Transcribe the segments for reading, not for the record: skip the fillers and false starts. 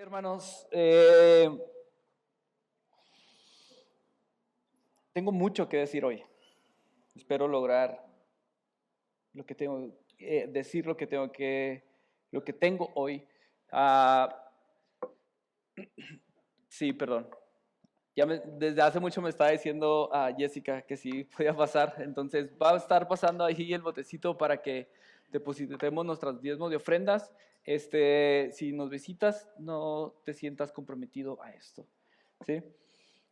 Hermanos, tengo mucho que decir hoy. Espero lograr lo que tengo, decir lo que tengo hoy. Sí, perdón. Desde hace mucho me estaba diciendo a Jessica que sí podía pasar, entonces va a estar pasando ahí el botecito para que depositemos nuestras diezmos de ofrendas. Si nos visitas, no te sientas comprometido a esto, ¿sí?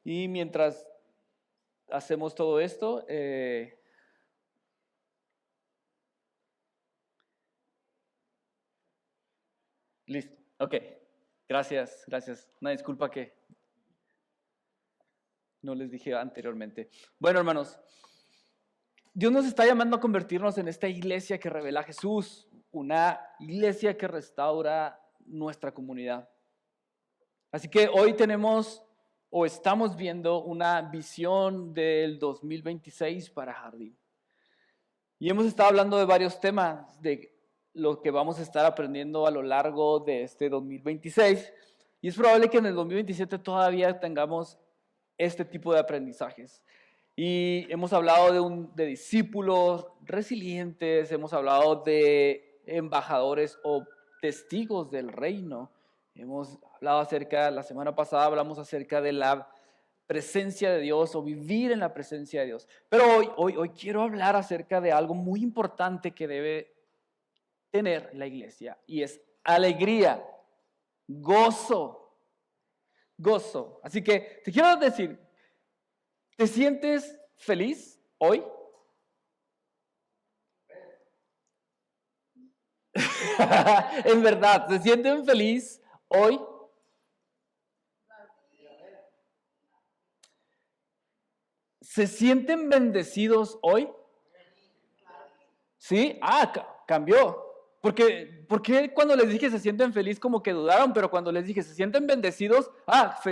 Y mientras hacemos todo esto, listo, ok, gracias. Una disculpa que no les dije anteriormente. Bueno, hermanos, Dios nos está llamando a convertirnos en esta iglesia que revela a Jesús, una iglesia que restaura nuestra comunidad. Así que hoy tenemos o estamos viendo una visión del 2026 para Jardín. Y hemos estado hablando de varios temas de lo que vamos a estar aprendiendo a lo largo de este 2026. Y es probable que en el 2027 todavía tengamos este tipo de aprendizajes. Y hemos hablado de discípulos resilientes, hemos hablado de embajadores o testigos del reino. Hemos hablado la semana pasada hablamos acerca de la presencia de Dios o vivir en la presencia de Dios. Pero hoy quiero hablar acerca de algo muy importante que debe tener la iglesia y es alegría, gozo. Así que te quiero decir, ¿te sientes feliz hoy? En verdad, ¿se sienten feliz hoy? ¿Se sienten bendecidos hoy? ¿Sí? Cambió. Porque cuando les dije se sienten feliz como que dudaron, pero cuando les dije se sienten bendecidos,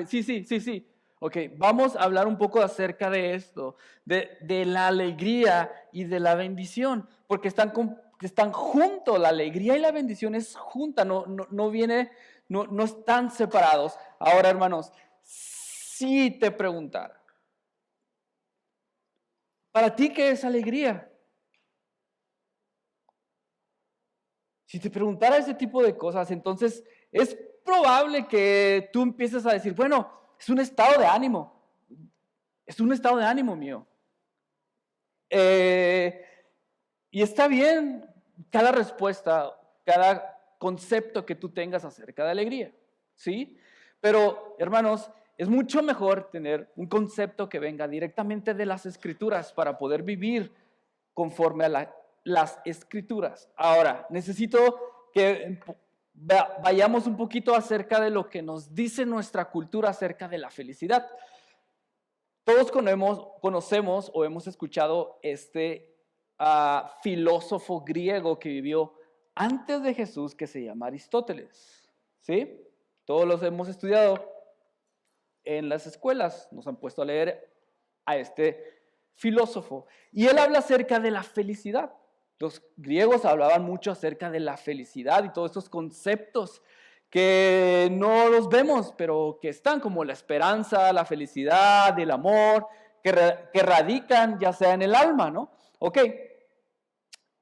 sí. Ok, vamos a hablar un poco acerca de esto, de la alegría y de la bendición, porque están juntos, la alegría y la bendición es junta, no están separados. Ahora, hermanos, si te preguntara, ¿para ti qué es alegría? Si te preguntara ese tipo de cosas, entonces es probable que tú empieces a decir, bueno, es un estado de ánimo. Es un estado de ánimo mío. Y está bien cada respuesta, cada concepto que tú tengas acerca de alegría, ¿sí? Pero, hermanos, es mucho mejor tener un concepto que venga directamente de las Escrituras para poder vivir conforme a las Escrituras. Ahora, necesito que vayamos un poquito acerca de lo que nos dice nuestra cultura acerca de la felicidad. Todos conocemos o hemos escuchado filósofo griego que vivió antes de Jesús que se llama Aristóteles, ¿sí? Todos los hemos estudiado en las escuelas, nos han puesto a leer a este filósofo. Y él habla acerca de la felicidad. Los griegos hablaban mucho acerca de la felicidad y todos estos conceptos que no los vemos, pero que están como la esperanza, la felicidad, el amor, que radican ya sea en el alma, ¿no? Ok,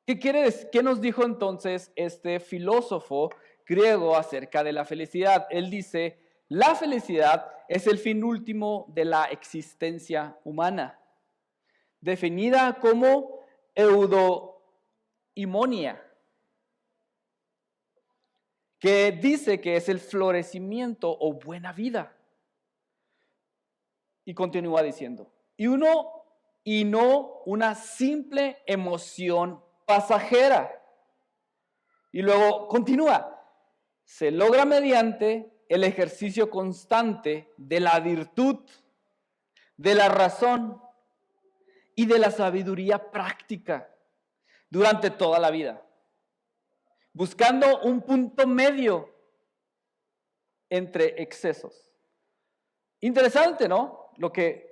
¿qué nos dijo entonces este filósofo griego acerca de la felicidad? Él dice, la felicidad es el fin último de la existencia humana, definida como eudaimonia, que dice que es el florecimiento o buena vida. Y continúa diciendo, y no una simple emoción pasajera. Y luego continúa, se logra mediante el ejercicio constante de la virtud, de la razón y de la sabiduría práctica durante toda la vida, buscando un punto medio entre excesos. Interesante, ¿no? Lo que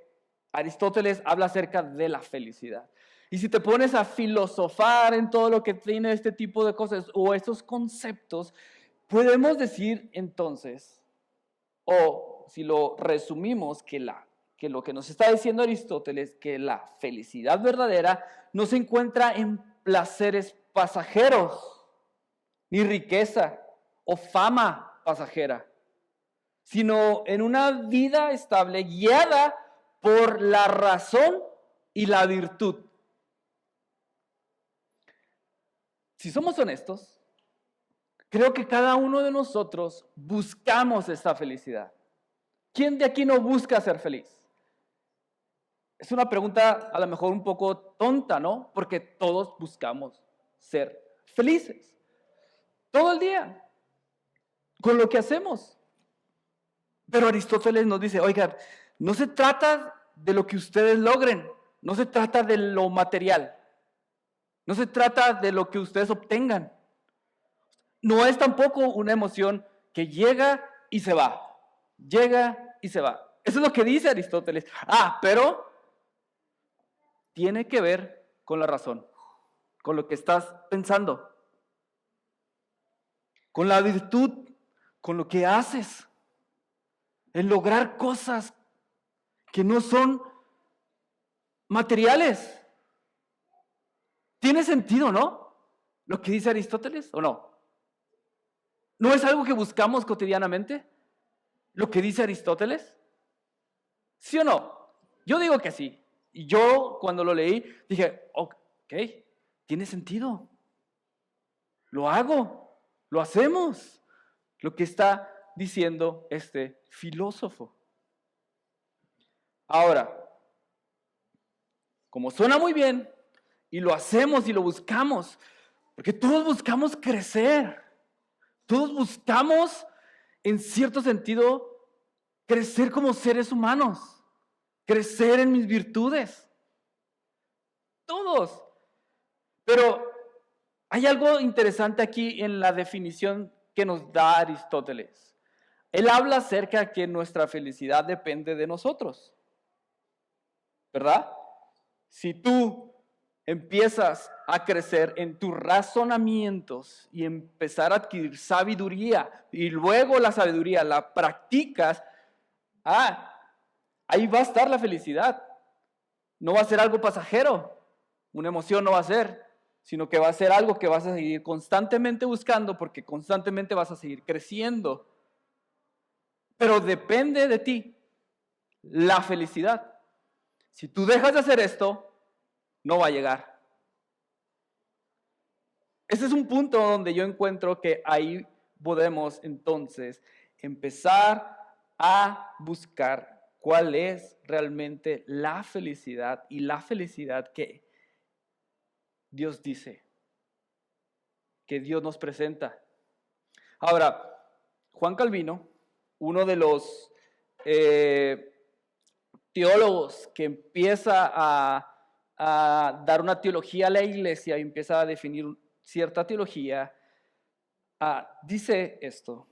Aristóteles habla acerca de la felicidad. Y si te pones a filosofar en todo lo que tiene este tipo de cosas o estos conceptos, podemos decir entonces o si lo resumimos, que lo que nos está diciendo Aristóteles, que la felicidad verdadera no se encuentra en placeres pasajeros, ni riqueza o fama pasajera, sino en una vida estable guiada por la razón y la virtud. Si somos honestos, creo que cada uno de nosotros buscamos esta felicidad. ¿Quién de aquí no busca ser feliz? Es una pregunta a lo mejor un poco tonta, ¿no? Porque todos buscamos ser felices. Todo el día, con lo que hacemos. Pero Aristóteles nos dice, oigan, no se trata de lo que ustedes logren, no se trata de lo material, no se trata de lo que ustedes obtengan. No es tampoco una emoción que llega y se va, llega y se va. Eso es lo que dice Aristóteles. Pero tiene que ver con la razón, con lo que estás pensando, con la virtud, con lo que haces, en lograr cosas que no son materiales. ¿Tiene sentido, no? Lo que dice Aristóteles, ¿o no? ¿No es algo que buscamos cotidianamente? ¿Lo que dice Aristóteles? ¿Sí o no? Yo digo que sí. Y yo cuando lo leí dije, ok, tiene sentido. Lo hago, lo hacemos. Lo que está diciendo este filósofo. Ahora, como suena muy bien, y lo hacemos y lo buscamos, porque todos buscamos crecer, todos buscamos, en cierto sentido, crecer como seres humanos, crecer en mis virtudes, todos. Pero hay algo interesante aquí en la definición que nos da Aristóteles. Él habla acerca de que nuestra felicidad depende de nosotros, ¿verdad? Si tú empiezas a crecer en tus razonamientos y empezar a adquirir sabiduría y luego la sabiduría la practicas, ahí va a estar la felicidad. No va a ser algo pasajero, una emoción no va a ser, sino que va a ser algo que vas a seguir constantemente buscando porque constantemente vas a seguir creciendo. Pero depende de ti la felicidad. Si tú dejas de hacer esto, no va a llegar. Ese es un punto donde yo encuentro que ahí podemos entonces empezar a buscar cuál es realmente la felicidad y la felicidad que Dios dice, que Dios nos presenta. Ahora, Juan Calvino, uno de los teólogos que empieza a dar una teología a la iglesia y empieza a definir cierta teología, dice esto: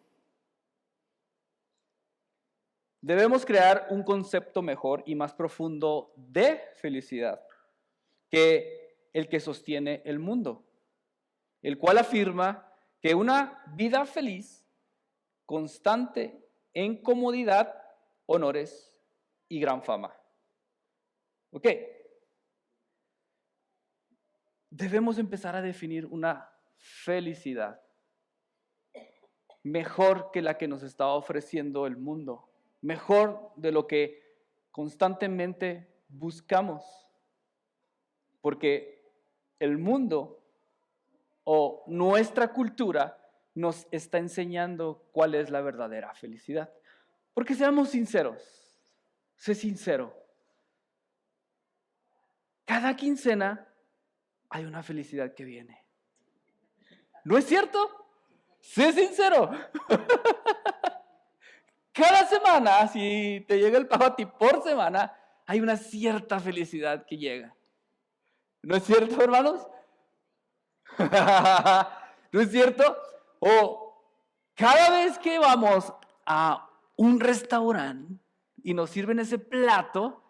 debemos crear un concepto mejor y más profundo de felicidad que el que sostiene el mundo, el cual afirma que una vida feliz, constante en comodidad, honores y gran fama. ¿Ok? Debemos empezar a definir una felicidad mejor que la que nos está ofreciendo el mundo, mejor de lo que constantemente buscamos, porque el mundo o nuestra cultura nos está enseñando cuál es la verdadera felicidad. Porque seamos sinceros, sé sincero, cada quincena hay una felicidad que viene. ¿No es cierto? Sé sincero. Cada semana, si te llega el pago a ti por semana, hay una cierta felicidad que llega. ¿No es cierto, hermanos? ¿No es cierto? O cada vez que vamos a un restaurante y nos sirven ese plato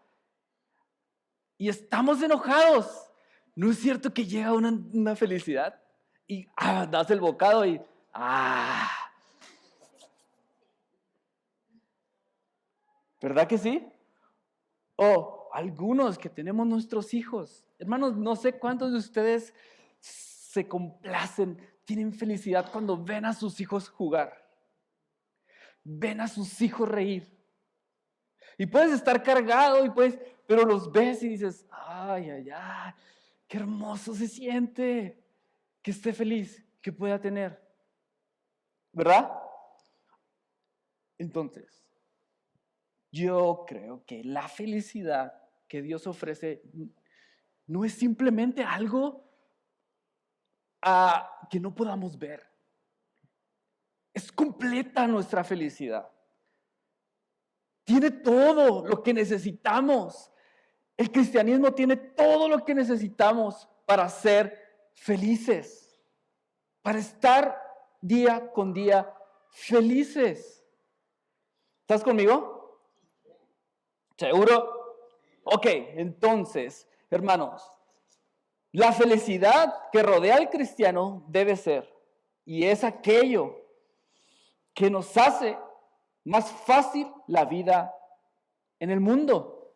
y estamos enojados, ¿no es cierto que llega una felicidad? Y das el bocado y ¿Verdad que sí? O algunos que tenemos nuestros hijos. Hermanos, no sé cuántos de ustedes se complacen, tienen felicidad cuando ven a sus hijos jugar. Ven a sus hijos reír. Y puedes estar cargado, pero los ves y dices, ay, ay, ay, qué hermoso se siente que esté feliz, que pueda tener. ¿Verdad? Entonces, yo creo que la felicidad que Dios ofrece no es simplemente algo que no podamos ver. Es completa nuestra felicidad. Tiene todo lo que necesitamos. El cristianismo tiene todo lo que necesitamos para ser felices, para estar día con día felices. ¿Estás conmigo? ¿Seguro? Ok, entonces, hermanos, la felicidad que rodea al cristiano debe ser, y es aquello que nos hace más fácil la vida en el mundo.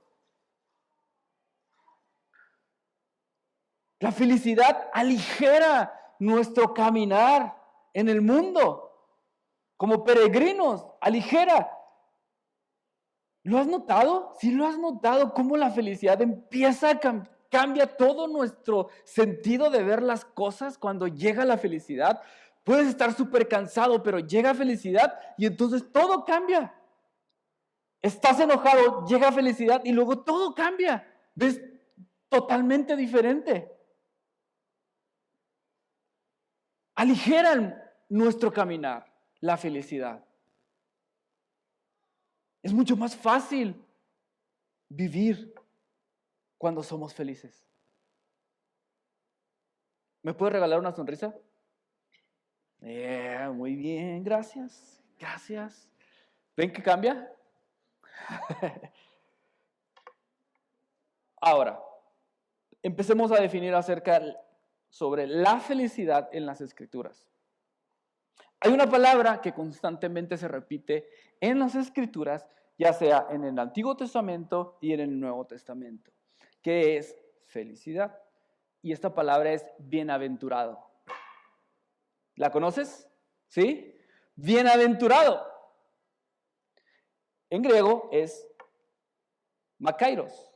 La felicidad aligera nuestro caminar en el mundo. Como peregrinos, aligera. ¿Lo has notado? Sí, lo has notado, cómo la felicidad empieza a cambia todo nuestro sentido de ver las cosas cuando llega la felicidad. Puedes estar súper cansado, pero llega felicidad y entonces todo cambia. Estás enojado, llega felicidad y luego todo cambia. Ves totalmente diferente. Aligeran nuestro caminar, la felicidad. Es mucho más fácil vivir cuando somos felices. ¿Me puedes regalar una sonrisa? Muy bien, gracias, gracias. ¿Ven que cambia? Ahora, empecemos a definir sobre la felicidad en las Escrituras. Hay una palabra que constantemente se repite en las Escrituras, ya sea en el Antiguo Testamento y en el Nuevo Testamento, que es felicidad. Y esta palabra es bienaventurado. ¿La conoces? ¿Sí? Bienaventurado. En griego es makairos,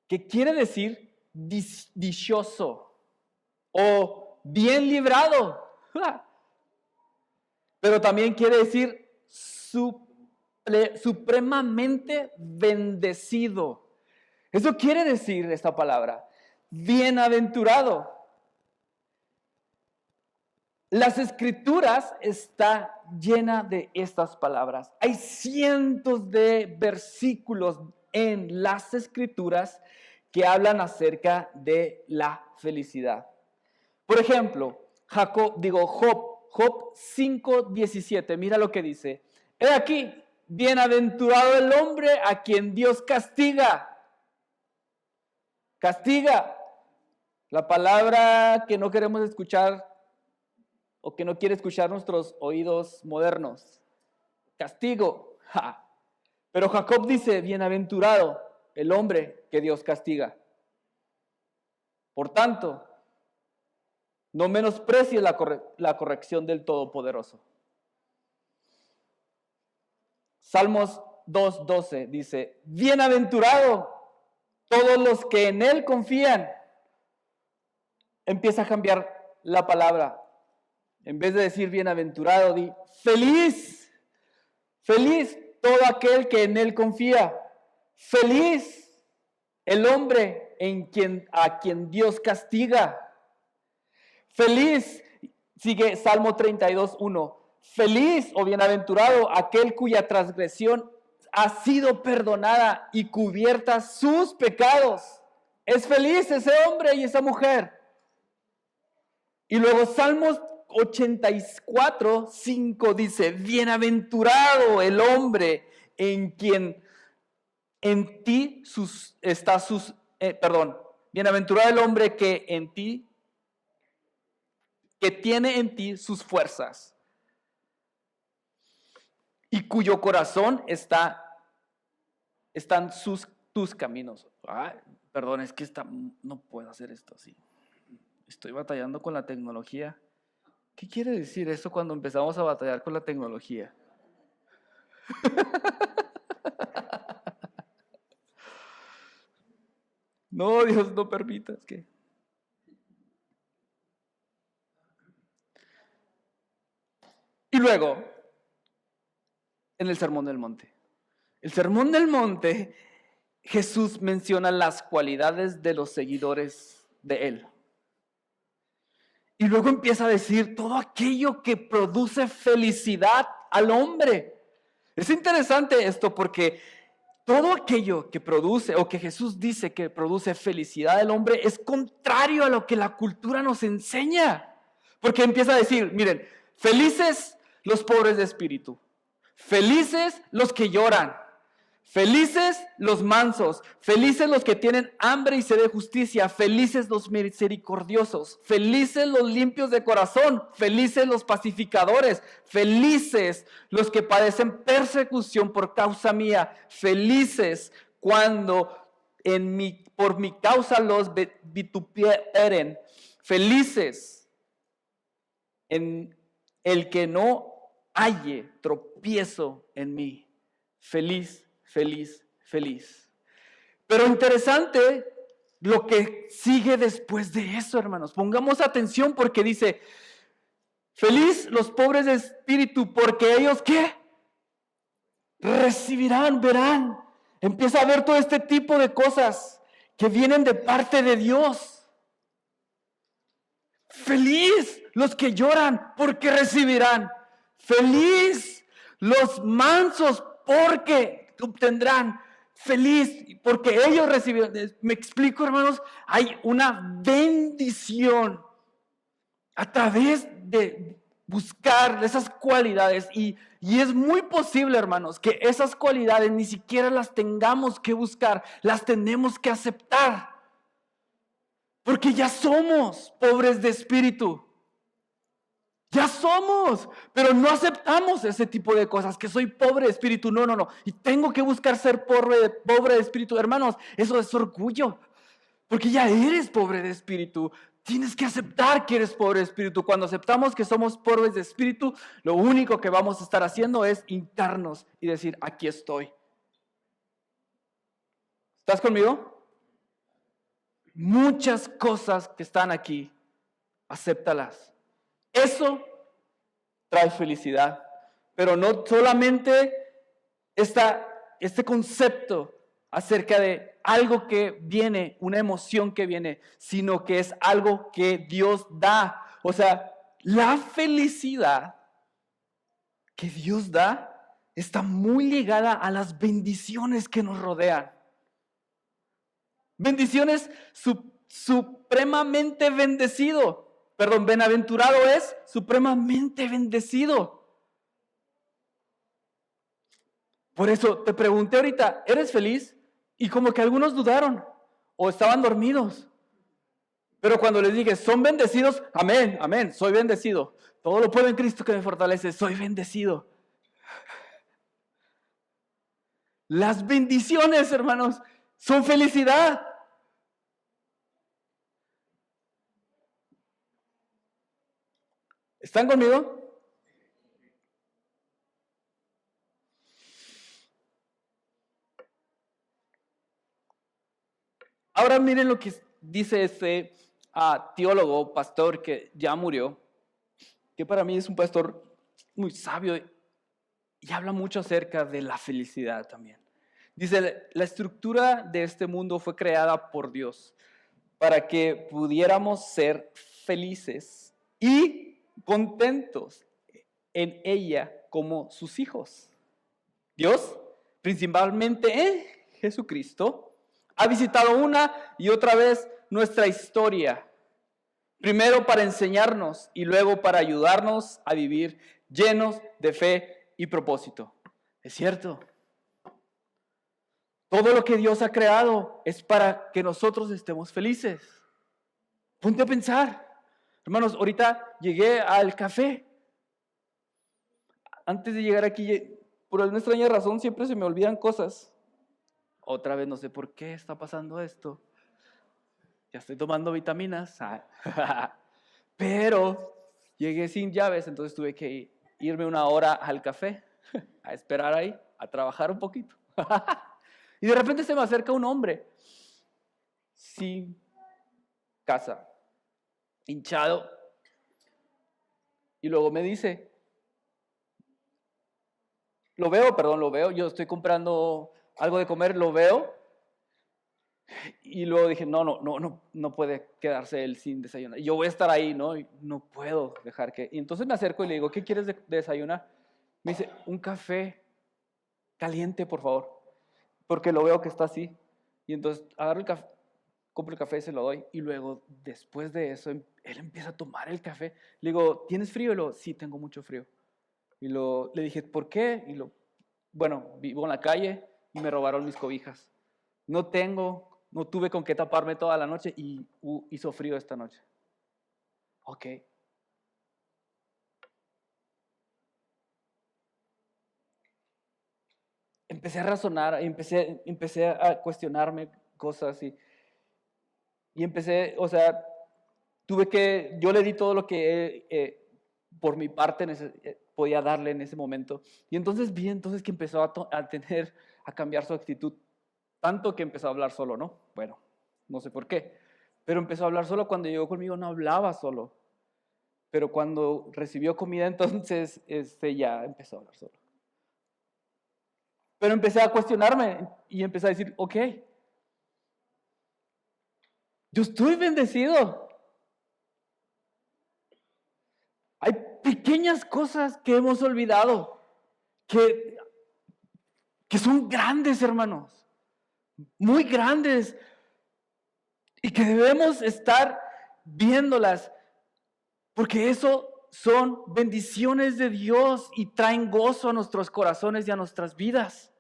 que quiere decir dichoso o bien librado. Pero también quiere decir supremamente bendecido. Eso quiere decir esta palabra, bienaventurado. Las Escrituras está llena de estas palabras. Hay cientos de versículos en las Escrituras que hablan acerca de la felicidad. Por ejemplo, Job 5:17, mira lo que dice. He aquí, bienaventurado el hombre a quien Dios castiga. Castiga. La palabra que no queremos escuchar o que no quiere escuchar nuestros oídos modernos. Castigo. Ja. Pero Jacob dice, bienaventurado el hombre que Dios castiga. Por tanto, no menosprecies la corrección del Todopoderoso. Salmos 2:12 dice, bienaventurado todos los que en Él confían. Empieza a cambiar la palabra. En vez de decir bienaventurado, di feliz. Feliz todo aquel que en Él confía. Feliz el hombre a quien Dios castiga. Feliz, sigue Salmo 32:1. Feliz o bienaventurado aquel cuya transgresión ha sido perdonada y cubierta sus pecados. Es feliz ese hombre y esa mujer. Y luego Salmos 84:5 dice, bienaventurado el hombre en quien en ti bienaventurado el hombre que tiene en ti sus fuerzas y cuyo corazón está están tus caminos. Perdón, es que no puedo hacer esto así. Estoy batallando con la tecnología. ¿Qué quiere decir eso cuando empezamos a batallar con la tecnología? No, Dios, no permitas que... Y luego, en el Sermón del Monte. El Sermón del Monte, Jesús menciona las cualidades de los seguidores de Él. Y luego empieza a decir todo aquello que produce felicidad al hombre. Es interesante esto porque todo aquello que produce o que Jesús dice que produce felicidad al hombre es contrario a lo que la cultura nos enseña. Porque empieza a decir, miren, felices los pobres de espíritu, felices los que lloran, felices los mansos, felices los que tienen hambre y sed de justicia, felices los misericordiosos, felices los limpios de corazón, felices los pacificadores, felices los que padecen persecución por causa mía, felices cuando por mi causa los vituperen, felices en el que no halle tropiezo en mí. Feliz, feliz, feliz. Pero interesante lo que sigue después de eso, hermanos. Pongamos atención porque dice, feliz los pobres de espíritu, porque ellos, ¿qué? Recibirán, verán. Empieza a ver todo este tipo de cosas que vienen de parte de Dios. Feliz los que lloran, porque recibirán. Feliz los mansos, porque obtendrán. Feliz porque ellos recibirán. Me explico, hermanos, hay una bendición a través de buscar esas cualidades y es muy posible, hermanos, que esas cualidades ni siquiera las tengamos que buscar, las tenemos que aceptar, porque ya somos pobres de espíritu. Ya somos, pero no aceptamos ese tipo de cosas, que soy pobre de espíritu, no, y tengo que buscar ser pobre de espíritu, hermanos, eso es orgullo, porque ya eres pobre de espíritu, tienes que aceptar que eres pobre de espíritu. Cuando aceptamos que somos pobres de espíritu, lo único que vamos a estar haciendo es hincarnos y decir, aquí estoy. ¿Estás conmigo? Muchas cosas que están aquí, acéptalas. Eso trae felicidad, pero no solamente este concepto acerca de algo que viene, una emoción que viene, sino que es algo que Dios da. O sea, la felicidad que Dios da está muy ligada a las bendiciones que nos rodean. Bendiciones supremamente bendecido. Bienaventurado es supremamente bendecido. Por eso te pregunté ahorita, ¿eres feliz? Y como que algunos dudaron o estaban dormidos. Pero cuando les dije, ¿son bendecidos? Amén, amén, soy bendecido. Todo lo puedo en Cristo que me fortalece, soy bendecido. Las bendiciones, hermanos, son felicidad. ¿Están conmigo? Ahora miren lo que dice este teólogo, pastor que ya murió, que para mí es un pastor muy sabio y habla mucho acerca de la felicidad también. Dice, la estructura de este mundo fue creada por Dios para que pudiéramos ser felices y contentos en ella como sus hijos. Dios, principalmente en Jesucristo, ha visitado una y otra vez nuestra historia. Primero para enseñarnos y luego para ayudarnos a vivir llenos de fe y propósito. Es cierto. Todo lo que Dios ha creado es para que nosotros estemos felices. Ponte a pensar. Hermanos, ahorita llegué al café. Antes de llegar aquí, por alguna extraña razón, siempre se me olvidan cosas. otra vez no sé por qué está pasando esto. Ya estoy tomando vitaminas. Pero llegué sin llaves, entonces tuve que irme una hora al café, a esperar ahí, a trabajar un poquito. Y de repente se me acerca un hombre sin casa, hinchado. Y luego me dice, lo veo, yo estoy comprando algo de comer, lo veo. Y luego dije, no puede quedarse él sin desayunar. Yo voy a estar ahí, ¿no? Y no puedo dejar que... Y entonces me acerco y le digo, ¿qué quieres de desayunar? Me dice, un café caliente, por favor. Porque lo veo que está así. Y entonces agarro el café, compro el café y se lo doy. Y luego, después de eso, él empieza a tomar el café. Le digo, ¿tienes frío? Y luego, sí, tengo mucho frío. Y le dije, ¿por qué? Bueno, vivo en la calle y me robaron mis cobijas. No tuve con qué taparme toda la noche y hizo frío esta noche. Ok. Empecé a razonar, empecé a cuestionarme cosas y empecé, o sea, yo le di todo lo que por mi parte podía darle en ese momento. Y entonces vi que empezó a cambiar su actitud. Tanto que empezó a hablar solo, ¿no? Bueno, no sé por qué. Pero empezó a hablar solo. Cuando llegó conmigo no hablaba solo. Pero cuando recibió comida, entonces ya empezó a hablar solo. Pero empecé a cuestionarme y empecé a decir, ok, yo estoy bendecido. Hay pequeñas cosas que hemos olvidado, que son grandes, hermanos, muy grandes, y que debemos estar viéndolas, porque eso son bendiciones de Dios y traen gozo a nuestros corazones y a nuestras vidas.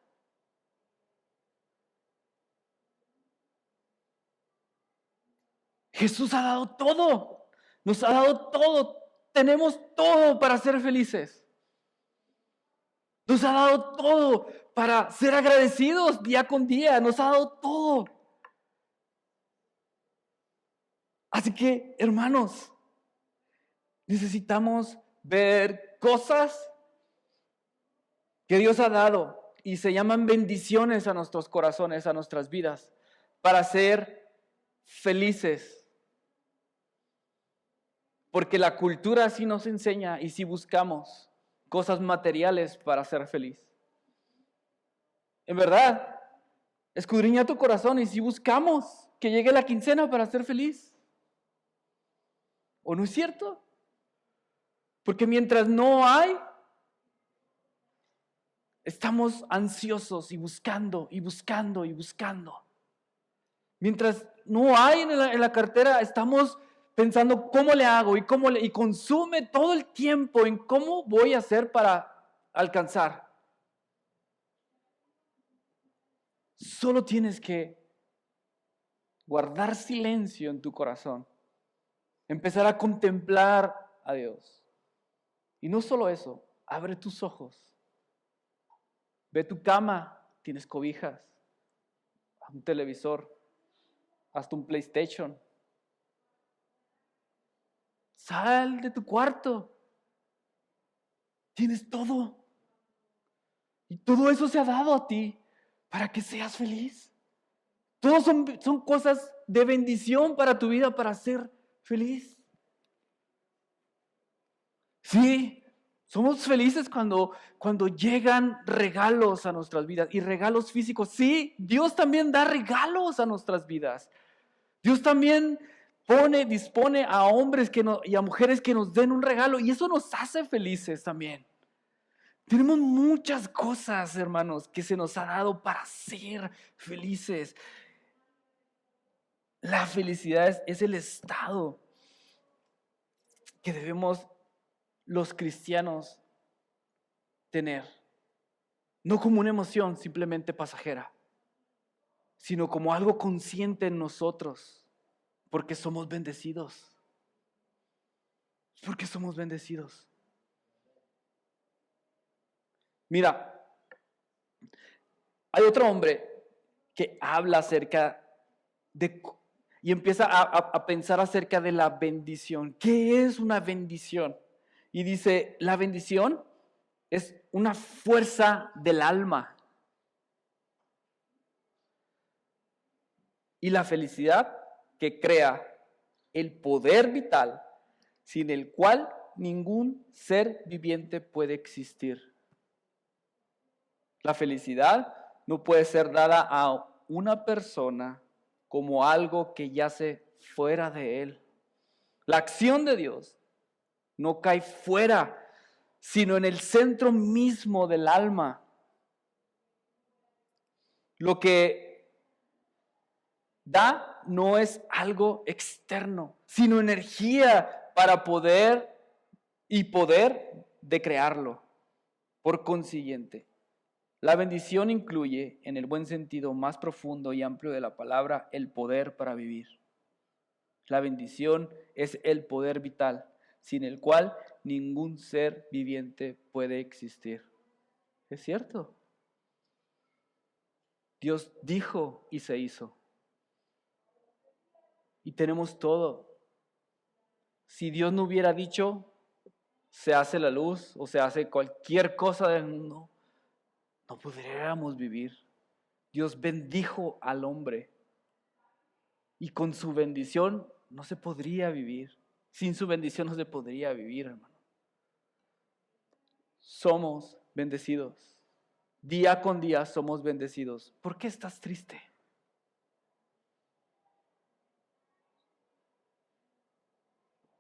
Jesús ha dado todo, nos ha dado todo, tenemos todo para ser felices. Nos ha dado todo para ser agradecidos día con día, nos ha dado todo. Así que, hermanos, necesitamos ver cosas que Dios ha dado y se llaman bendiciones a nuestros corazones, a nuestras vidas, para ser felices. Porque la cultura así nos enseña y si buscamos cosas materiales para ser feliz. En verdad, escudriña tu corazón y si buscamos que llegue la quincena para ser feliz. ¿O no es cierto? Porque mientras no hay, estamos ansiosos y buscando y buscando y buscando. Mientras no hay en la cartera, estamos pensando cómo le hago y consume todo el tiempo en cómo voy a hacer para alcanzar. Solo tienes que guardar silencio en tu corazón, empezar a contemplar a Dios. Y no solo eso, abre tus ojos. Ve tu cama, tienes cobijas, un televisor, hasta un PlayStation. Sal de tu cuarto. Tienes todo. Y todo eso se ha dado a ti para que seas feliz. Todos son cosas de bendición para tu vida, para ser feliz. Sí, somos felices cuando llegan regalos a nuestras vidas y regalos físicos. Sí, Dios también da regalos a nuestras vidas. Dios también dispone a hombres y a mujeres que nos den un regalo y eso nos hace felices también. Tenemos muchas cosas, hermanos, que se nos ha dado para ser felices. La felicidad es el estado que debemos los cristianos tener. No como una emoción simplemente pasajera, sino como algo consciente en nosotros, porque somos bendecidos. Porque somos bendecidos. Mira, hay otro hombre que habla acerca de, y empieza a pensar acerca de la bendición. ¿Qué es una bendición? Y dice, la bendición es una fuerza del alma. Y la felicidad que crea el poder vital sin el cual ningún ser viviente puede existir. La felicidad no puede ser dada a una persona como algo que yace fuera de él. La acción de Dios no cae fuera, sino en el centro mismo del alma. Lo que da no es algo externo, sino energía para poder de crearlo. Por consiguiente, la bendición incluye, en el buen sentido más profundo y amplio de la palabra, el poder para vivir. La bendición es el poder vital, sin el cual ningún ser viviente puede existir. Es cierto. Dios dijo y se hizo. Y tenemos todo. Si Dios no hubiera dicho, se hace la luz o se hace cualquier cosa del mundo, no podríamos vivir. Dios bendijo al hombre y con su bendición no se podría vivir. Sin su bendición no se podría vivir, hermano. Somos bendecidos. Día con día somos bendecidos. ¿Por qué estás triste?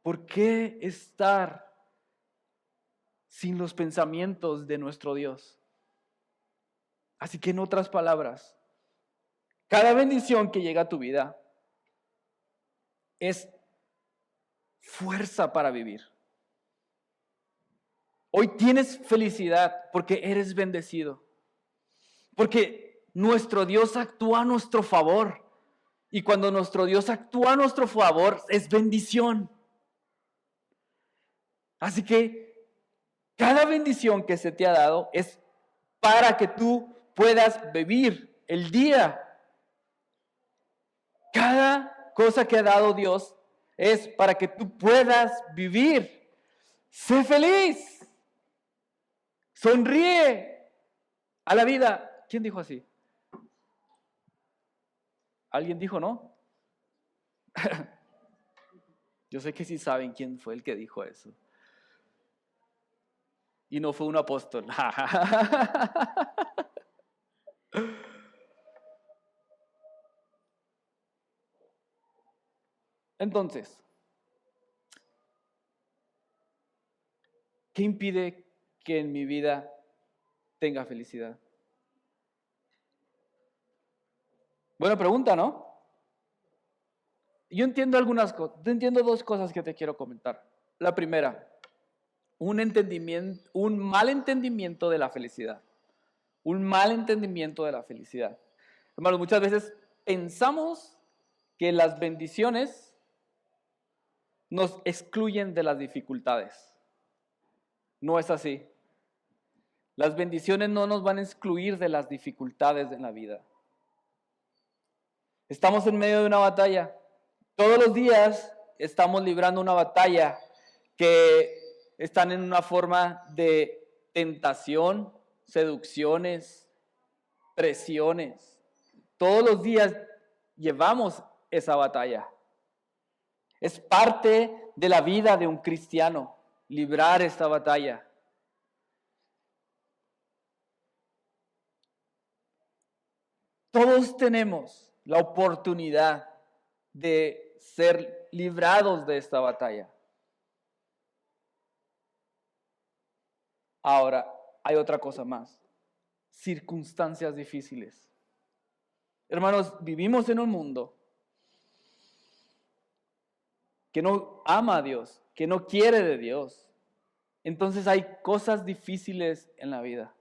¿Por qué estar sin los pensamientos de nuestro Dios? Así que en otras palabras, cada bendición que llega a tu vida es fuerza para vivir. Hoy tienes felicidad porque eres bendecido. Porque nuestro Dios actúa a nuestro favor. Y cuando nuestro Dios actúa a nuestro favor, es bendición. Así que cada bendición que se te ha dado es para que tú puedas vivir el día. Cada cosa que ha dado Dios es para que tú puedas vivir. Sé feliz. Sonríe a la vida. ¿Quién dijo así? ¿Alguien dijo no? Yo sé que sí saben quién fue el que dijo eso. Y no fue un apóstol. Entonces, ¿qué impide que en mi vida tenga felicidad? Buena pregunta, ¿no? Yo entiendo entiendo dos cosas que te quiero comentar. La primera, un mal entendimiento de la felicidad. Un mal entendimiento de la felicidad. Hermanos, muchas veces pensamos que las bendiciones nos excluyen de las dificultades. No es así. Las bendiciones no nos van a excluir de las dificultades en la vida. Estamos en medio de una batalla. Todos los días estamos librando una batalla que están en una forma de tentación, seducciones, presiones. Todos los días llevamos esa batalla. Es parte de la vida de un cristiano, librar esta batalla. Todos tenemos la oportunidad de ser librados de esta batalla. Ahora, hay otra cosa más. Circunstancias difíciles. Hermanos, vivimos en un mundo que no ama a Dios, que no quiere de Dios. Entonces hay cosas difíciles en la vida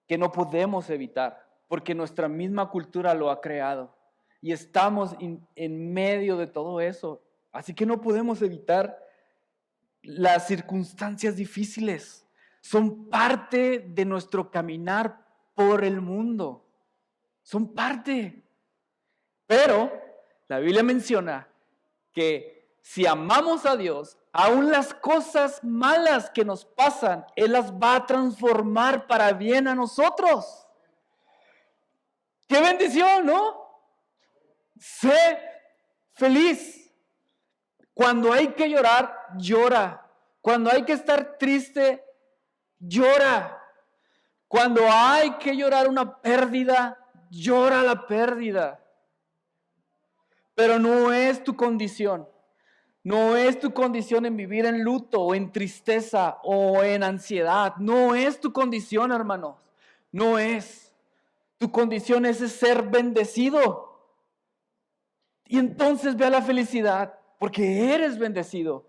que no podemos evitar, porque nuestra misma cultura lo ha creado. Y estamos en medio de todo eso. Así que no podemos evitar las circunstancias difíciles. Son parte de nuestro caminar por el mundo. Son parte. Pero la Biblia menciona que si amamos a Dios, aún las cosas malas que nos pasan, Él las va a transformar para bien a nosotros. ¡Qué bendición!, ¿no? Sé feliz. Cuando hay que llorar, llora. Cuando hay que estar triste, llora. Cuando hay que llorar una pérdida, llora la pérdida. Pero no es tu condición. No es tu condición en vivir en luto o en tristeza o en ansiedad. No es tu condición, hermanos. No es. Tu condición es ser bendecido. Y entonces ve a la felicidad porque eres bendecido.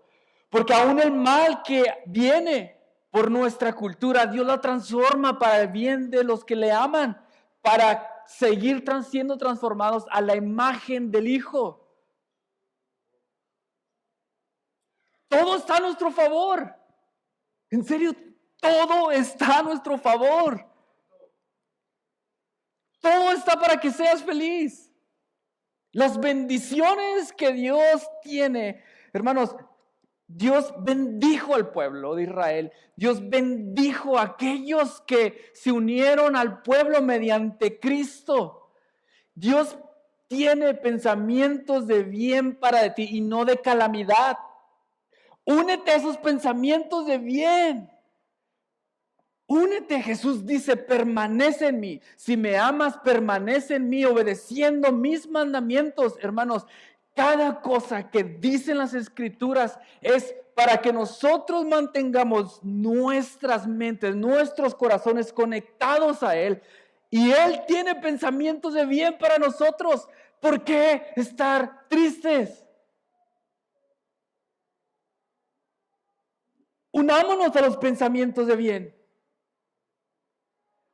Porque aún el mal que viene por nuestra cultura, Dios la transforma para el bien de los que le aman, para seguir siendo transformados a la imagen del Hijo. Todo está a nuestro favor. En serio, todo está a nuestro favor. Todo está para que seas feliz. Las bendiciones que Dios tiene, hermanos, Dios bendijo al pueblo de Israel. Dios bendijo a aquellos que se unieron al pueblo mediante Cristo. Dios tiene pensamientos de bien para ti y no de calamidad. Únete a esos pensamientos de bien. Únete. Jesús dice, permanece en mí. Si me amas, permanece en mí, obedeciendo mis mandamientos. Hermanos, cada cosa que dicen las Escrituras es para que nosotros mantengamos nuestras mentes, nuestros corazones conectados a Él. Y Él tiene pensamientos de bien para nosotros. ¿Por qué estar tristes? Unámonos a los pensamientos de bien.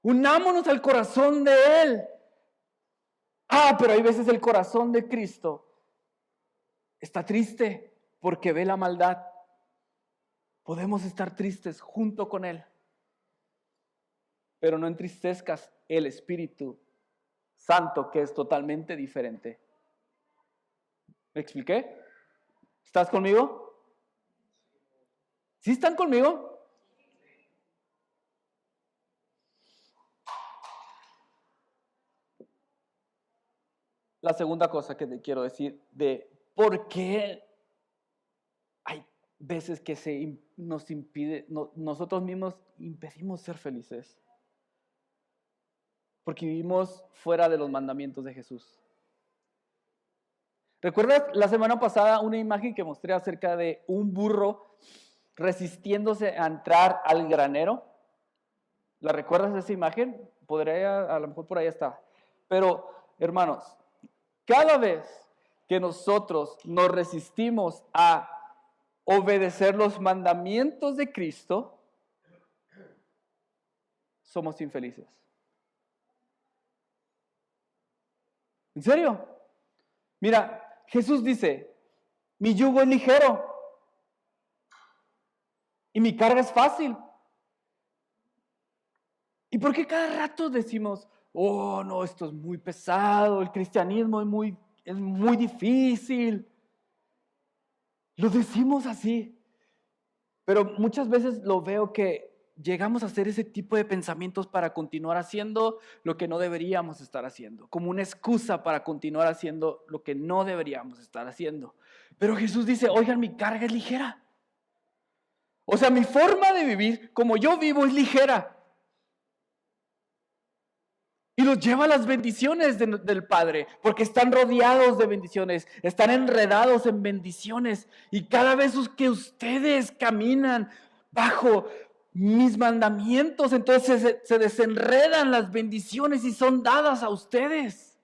Unámonos al corazón de Él. Pero hay veces el corazón de Cristo está triste porque ve la maldad. Podemos estar tristes junto con Él. Pero no entristezcas el Espíritu Santo, que es totalmente diferente. ¿Me expliqué? ¿Estás conmigo? ¿Sí están conmigo? La segunda cosa que te quiero decir de por qué hay veces que nos impide, nosotros mismos impedimos ser felices. Porque vivimos fuera de los mandamientos de Jesús. ¿Recuerdas la semana pasada una imagen que mostré acerca de un burro resistiéndose a entrar al granero? ¿La recuerdas esa imagen? A lo mejor por ahí está. Pero, hermanos, cada vez que nosotros nos resistimos a obedecer los mandamientos de Cristo, somos infelices. ¿En serio? Mira, Jesús dice, mi yugo es ligero y mi carga es fácil. ¿Y por qué cada rato decimos, oh no, esto es muy pesado, el cristianismo es muy difícil? Lo decimos así, pero muchas veces lo veo que llegamos a hacer ese tipo de pensamientos para continuar haciendo lo que no deberíamos estar haciendo, como una excusa para continuar haciendo lo que no deberíamos estar haciendo. Pero Jesús dice, oigan, mi carga es ligera. O sea, mi forma de vivir, como yo vivo, es ligera. Y los lleva a las bendiciones del Padre, porque están rodeados de bendiciones, están enredados en bendiciones. Y cada vez que ustedes caminan bajo mis mandamientos, entonces se desenredan las bendiciones y son dadas a ustedes.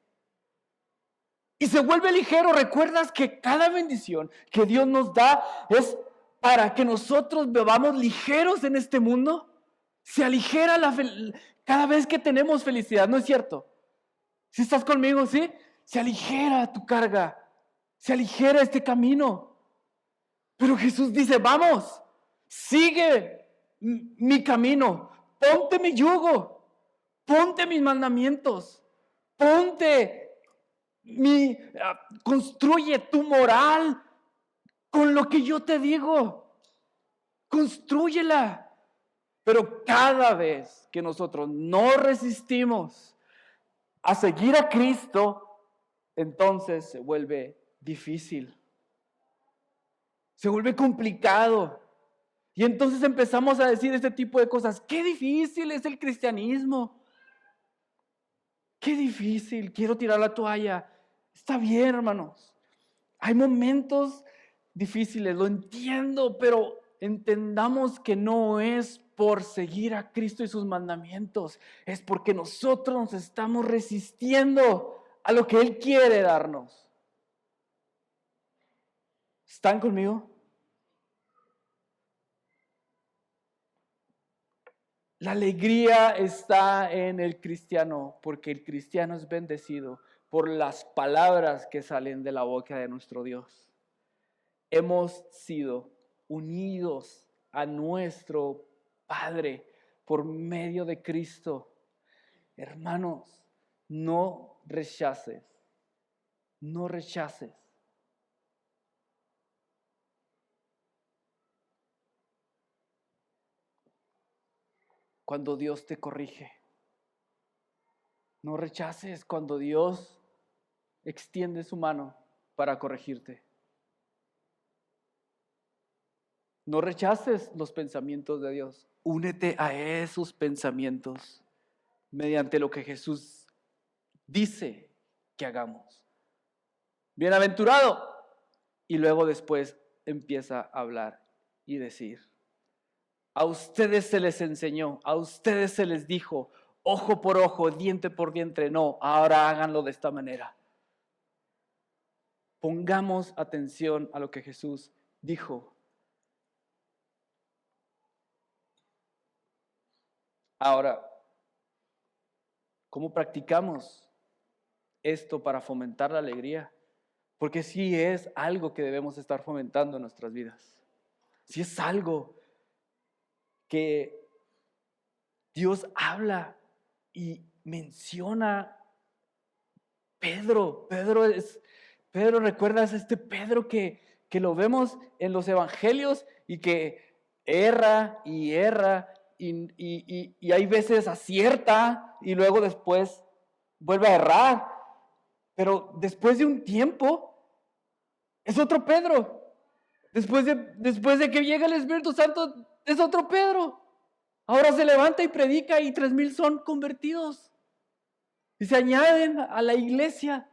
Y se vuelve ligero. ¿Recuerdas que cada bendición que Dios nos da es para que nosotros vivamos ligeros en este mundo? Se aligera cada vez que tenemos felicidad, ¿no es cierto? Si estás conmigo, ¿sí? Se aligera tu carga, se aligera este camino. Pero Jesús dice, vamos, sigue mi camino, ponte mi yugo, ponte mis mandamientos. Construye tu moral con lo que yo te digo. Constrúyela. Pero cada vez que nosotros no resistimos a seguir a Cristo, entonces se vuelve difícil. Se vuelve complicado. Y entonces empezamos a decir este tipo de cosas. ¡Qué difícil es el cristianismo! ¡Qué difícil! Quiero tirar la toalla. Está bien, hermanos. Hay momentos difíciles, lo entiendo, pero entendamos que no es por seguir a Cristo y sus mandamientos. Es porque nosotros nos estamos resistiendo a lo que Él quiere darnos. ¿Están conmigo? La alegría está en el cristiano, porque el cristiano es bendecido por las palabras que salen de la boca de nuestro Dios. Hemos sido unidos a nuestro Padre por medio de Cristo. Hermanos, no rechaces. No rechaces. Cuando Dios te corrige. No rechaces cuando Dios extiende su mano para corregirte. No rechaces los pensamientos de Dios. Únete a esos pensamientos mediante lo que Jesús dice que hagamos. Bienaventurado. Y luego después empieza a hablar y decir: a ustedes se les enseñó, a ustedes se les dijo, ojo por ojo, diente por diente, no, ahora háganlo de esta manera. Pongamos atención a lo que Jesús dijo. Ahora, ¿cómo practicamos esto para fomentar la alegría? Porque sí es algo que debemos estar fomentando en nuestras vidas. Sí es algo que Dios habla y menciona. Pedro, ¿recuerdas este Pedro que lo vemos en los evangelios y que erra y erra y hay veces acierta y luego después vuelve a errar? Pero después de un tiempo es otro Pedro. Después de que llega el Espíritu Santo es otro Pedro. Ahora se levanta y predica y 3,000 son convertidos. Y se añaden a la iglesia.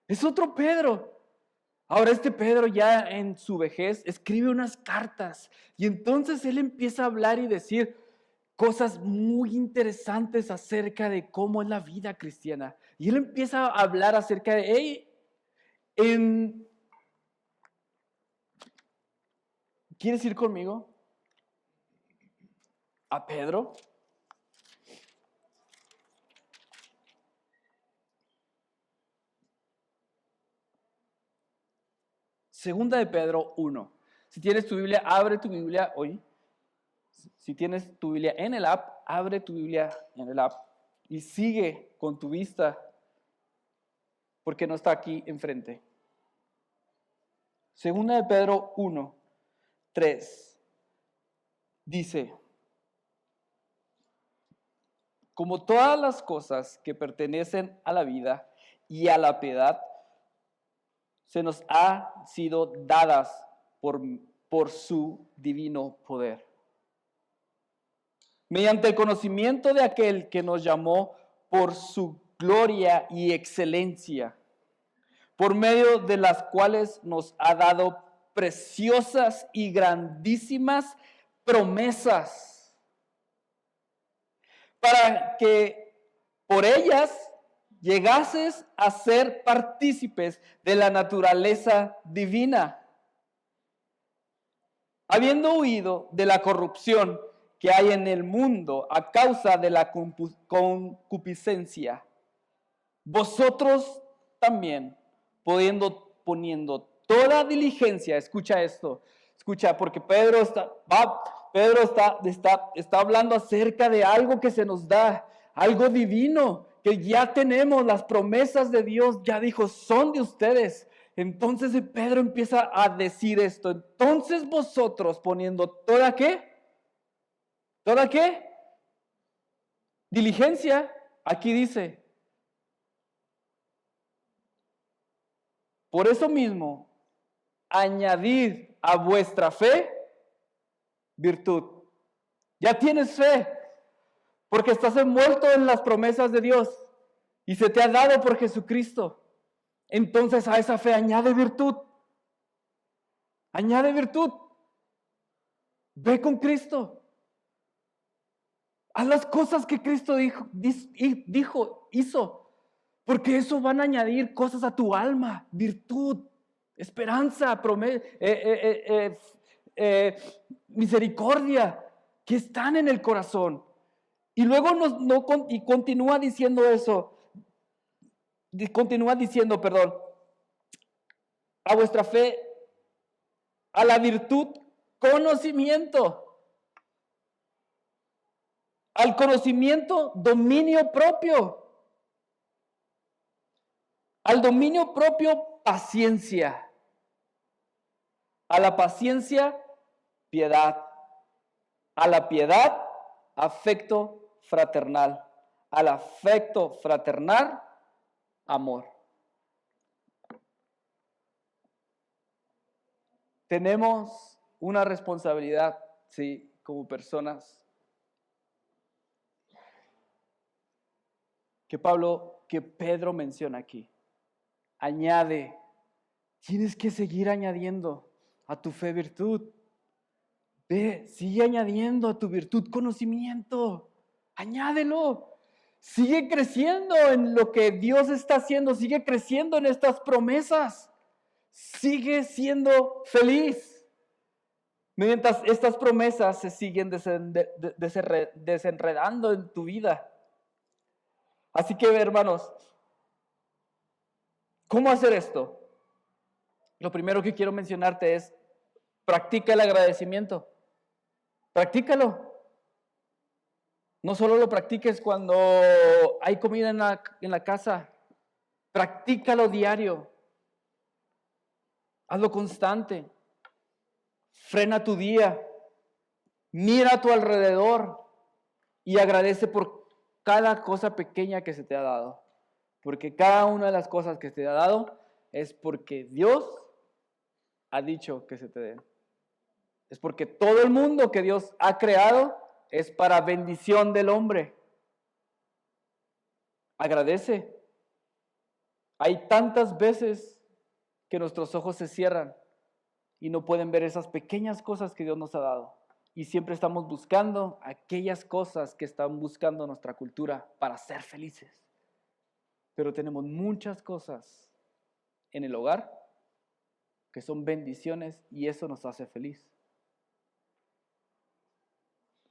Es otro Pedro. Ahora este Pedro ya en su vejez escribe unas cartas. Y entonces él empieza a hablar y decir cosas muy interesantes acerca de cómo es la vida cristiana. Y él empieza a hablar acerca de... ¿Quieres ir conmigo a Pedro? Segunda de Pedro 1. Si tienes tu Biblia, abre tu Biblia hoy. Si tienes tu Biblia en el app, abre tu Biblia en el app y sigue con tu vista, porque no está aquí enfrente. Segunda de Pedro 1, 3. Dice: como todas las cosas que pertenecen a la vida y a la piedad, se nos ha sido dadas por su divino poder. Mediante el conocimiento de aquel que nos llamó por su gloria y excelencia, por medio de las cuales nos ha dado preciosas y grandísimas promesas, para que por ellas llegases a ser partícipes de la naturaleza divina, habiendo huido de la corrupción que hay en el mundo a causa de la concupiscencia. Vosotros también, poniendo toda diligencia, escucha esto, escucha, porque Pedro está hablando acerca de algo que se nos da, algo divino, que ya tenemos las promesas de Dios, ya dijo, son de ustedes. Entonces Pedro empieza a decir esto. Entonces vosotros poniendo ¿toda qué? ¿Toda qué? Diligencia. Aquí dice. Por eso mismo, añadid a vuestra fe virtud. Ya tienes fe, porque estás envuelto en las promesas de Dios y se te ha dado por Jesucristo. Entonces a esa fe añade virtud. Añade virtud. Ve con Cristo. Haz las cosas que Cristo hizo, porque eso van a añadir cosas a tu alma, virtud, esperanza, misericordia, que están en el corazón. Y luego continúa diciendo eso, a vuestra fe, a la virtud, conocimiento. Al conocimiento, dominio propio. Al dominio propio, paciencia. A la paciencia, piedad. A la piedad, afecto fraternal. Al afecto fraternal, amor. Tenemos una responsabilidad, sí, como personas. Que Pedro menciona aquí. Añade. Tienes que seguir añadiendo a tu fe virtud. Ve, sigue añadiendo a tu virtud conocimiento. Añádelo. Sigue creciendo en lo que Dios está haciendo. Sigue creciendo en estas promesas. Sigue siendo feliz. Mientras estas promesas se siguen desenredando en tu vida. Así que, hermanos, ¿cómo hacer esto? Lo primero que quiero mencionarte es, practica el agradecimiento. Practícalo. No solo lo practiques cuando hay comida en la casa. Practícalo diario. Hazlo constante. Frena tu día. Mira a tu alrededor y agradece por cada cosa pequeña que se te ha dado. Porque cada una de las cosas que se te ha dado es porque Dios ha dicho que se te den. Es porque todo el mundo que Dios ha creado es para bendición del hombre. Agradece. Hay tantas veces que nuestros ojos se cierran y no pueden ver esas pequeñas cosas que Dios nos ha dado. Y siempre estamos buscando aquellas cosas que están buscando nuestra cultura para ser felices. Pero tenemos muchas cosas en el hogar que son bendiciones y eso nos hace feliz.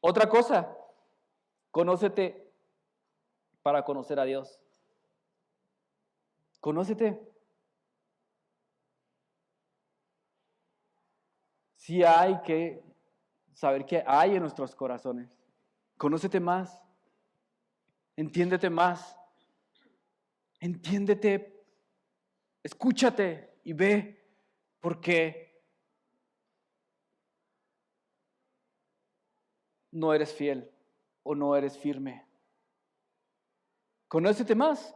Otra cosa, conócete para conocer a Dios. Conócete. Sí hay que saber qué hay en nuestros corazones. Conócete más. Entiéndete más. Entiéndete. Escúchate y ve por qué no eres fiel o no eres firme. Conócete más.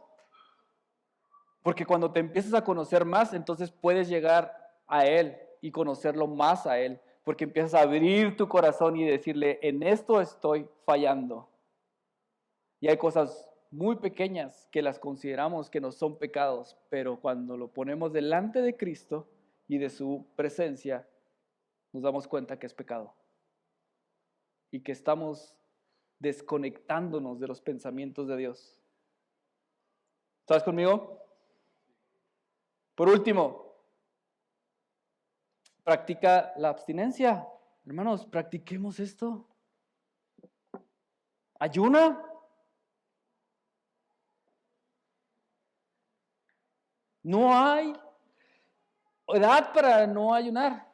Porque cuando te empiezas a conocer más, entonces puedes llegar a Él y conocerlo más a Él. Porque empiezas a abrir tu corazón y decirle, en esto estoy fallando. Y hay cosas muy pequeñas que las consideramos que no son pecados, pero cuando lo ponemos delante de Cristo y de su presencia, nos damos cuenta que es pecado. Y que estamos desconectándonos de los pensamientos de Dios. ¿Estás conmigo? Por último, practica la abstinencia. Hermanos, practiquemos esto. Ayuna. No hay edad para no ayunar.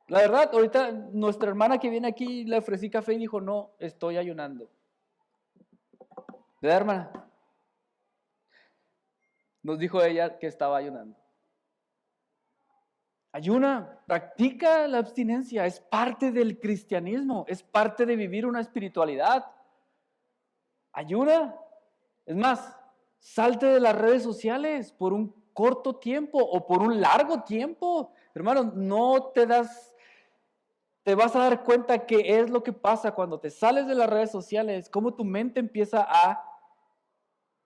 La verdad, ahorita nuestra hermana que viene aquí le ofrecí café y dijo, no, estoy ayunando. ¿Verdad, hermana? nos dijo ella que estaba ayunando. Ayuna, practica la abstinencia, es parte del cristianismo, es parte de vivir una espiritualidad. Ayuna, es más, salte de las redes sociales por un corto tiempo o por un largo tiempo. Hermano, te vas a dar cuenta qué es lo que pasa cuando te sales de las redes sociales, cómo tu mente empieza a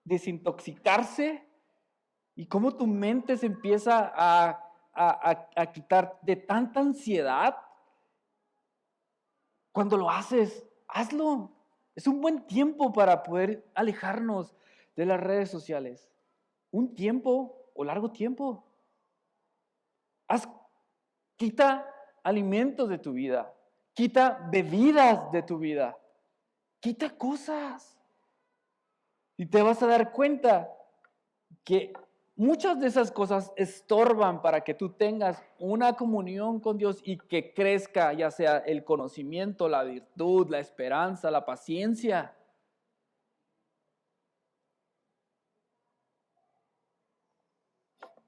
desintoxicarse y cómo tu mente se empieza a quitar de tanta ansiedad. Cuando lo haces, hazlo. Es un buen tiempo para poder alejarnos de las redes sociales. Un tiempo o largo tiempo. Quita alimentos de tu vida. Quita bebidas de tu vida. Quita cosas. Y te vas a dar cuenta que muchas de esas cosas estorban para que tú tengas una comunión con Dios y que crezca, ya sea el conocimiento, la virtud, la esperanza, la paciencia.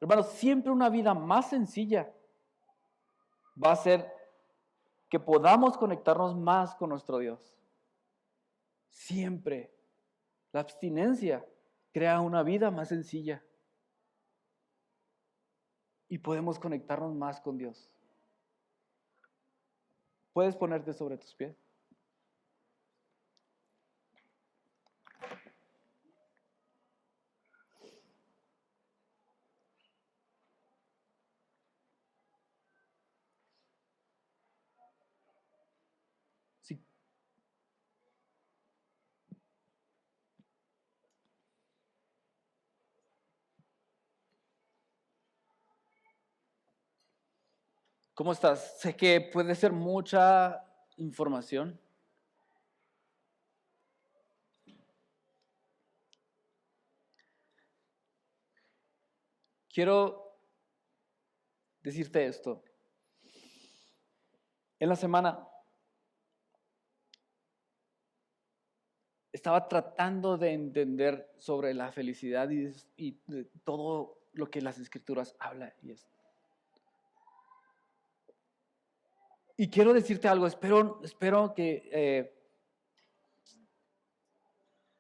Hermanos, siempre una vida más sencilla va a ser que podamos conectarnos más con nuestro Dios. Siempre. La abstinencia crea una vida más sencilla. Y podemos conectarnos más con Dios. Puedes ponerte sobre tus pies. Sí. ¿Cómo estás? Sé que puede ser mucha información. Quiero decirte esto. En la semana estaba tratando de entender sobre la felicidad y todo lo que las escrituras hablan. Y quiero decirte algo, espero que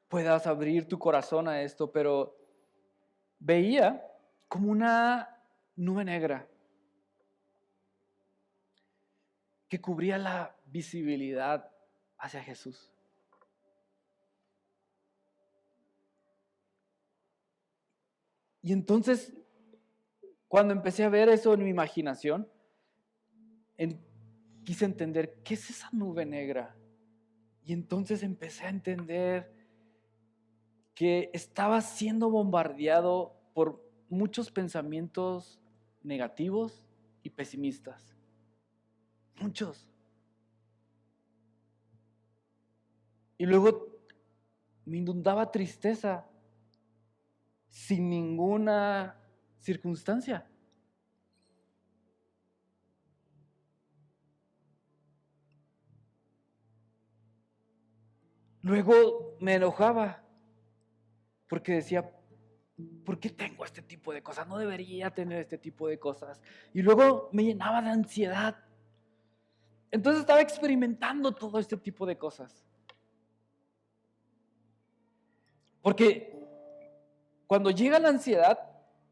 puedas abrir tu corazón a esto, pero veía como una nube negra que cubría la visibilidad hacia Jesús. Y entonces, cuando empecé a ver eso en mi imaginación, quise entender, ¿qué es esa nube negra? Y entonces empecé a entender que estaba siendo bombardeado por muchos pensamientos negativos y pesimistas. Muchos. Y luego me inundaba tristeza sin ninguna circunstancia. Luego me enojaba porque decía, ¿por qué tengo este tipo de cosas? No debería tener este tipo de cosas. Y luego me llenaba de ansiedad. Entonces estaba experimentando todo este tipo de cosas. Porque cuando llega la ansiedad,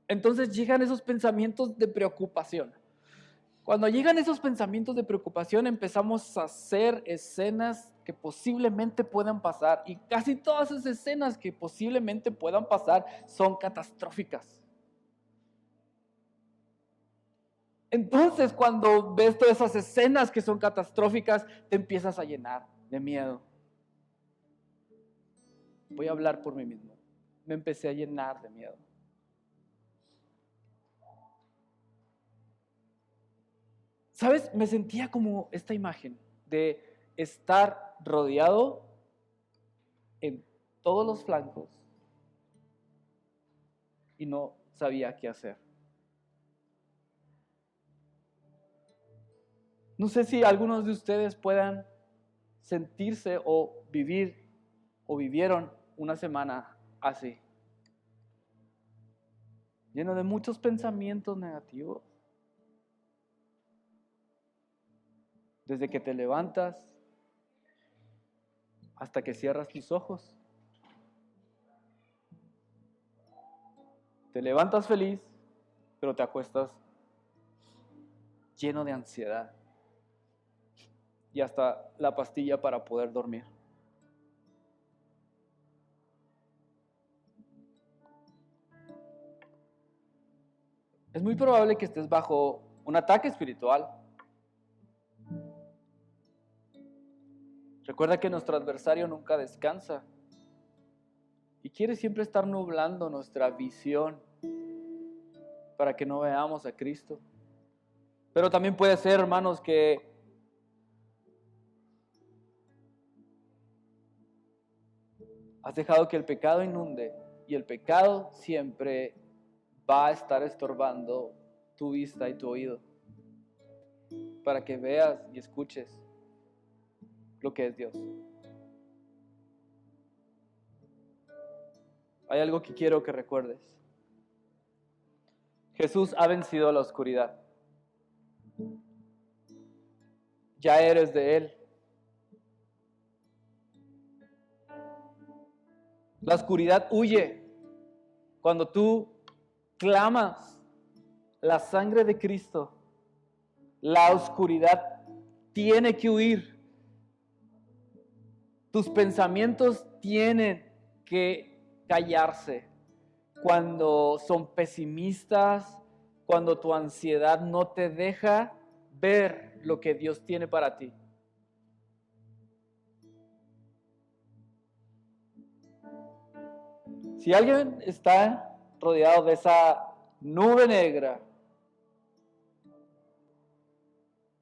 entonces llegan esos pensamientos de preocupación. Cuando llegan esos pensamientos de preocupación, empezamos a hacer escenas que posiblemente puedan pasar. Y casi todas esas escenas que posiblemente puedan pasar son catastróficas. Entonces, cuando ves todas esas escenas que son catastróficas, te empiezas a llenar de miedo. Voy a hablar por mí mismo. Me empecé a llenar de miedo. ¿Sabes? Me sentía como esta imagen de estar rodeado en todos los flancos y no sabía qué hacer. No sé si algunos de ustedes puedan sentirse o vivir o vivieron una semana así. lleno de muchos pensamientos negativos. Desde que te levantas hasta que cierras tus ojos. Te levantas feliz, pero te acuestas lleno de ansiedad y hasta la pastilla para poder dormir. Es muy probable que estés bajo un ataque espiritual. Recuerda que nuestro adversario nunca descansa y quiere siempre estar nublando nuestra visión para que no veamos a Cristo. Pero también puede ser, hermanos, que has dejado que el pecado inunde y el pecado siempre va a estar estorbando tu vista y tu oído para que veas y escuches lo que es Dios. Hay algo que quiero que recuerdes. Jesús ha vencido a la oscuridad. Ya eres de Él. La oscuridad huye cuando tú clamas la sangre de Cristo. La oscuridad tiene que huir. Tus pensamientos tienen que callarse cuando son pesimistas, cuando tu ansiedad no te deja ver lo que Dios tiene para ti. Si alguien está rodeado de esa nube negra,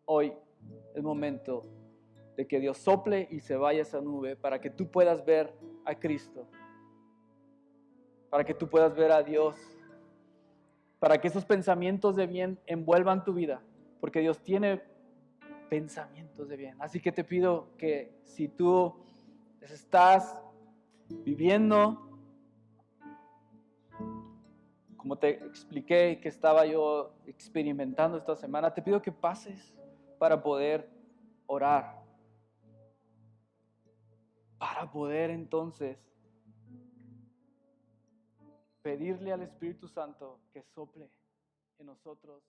hoy es momento de que Dios sople y se vaya esa nube para que tú puedas ver a Cristo, para que tú puedas ver a Dios, para que esos pensamientos de bien envuelvan tu vida, porque Dios tiene pensamientos de bien. Así que te pido que si tú estás viviendo, como te expliqué que estaba yo experimentando esta semana, te pido que pases para poder orar, para poder entonces pedirle al Espíritu Santo que sople en nosotros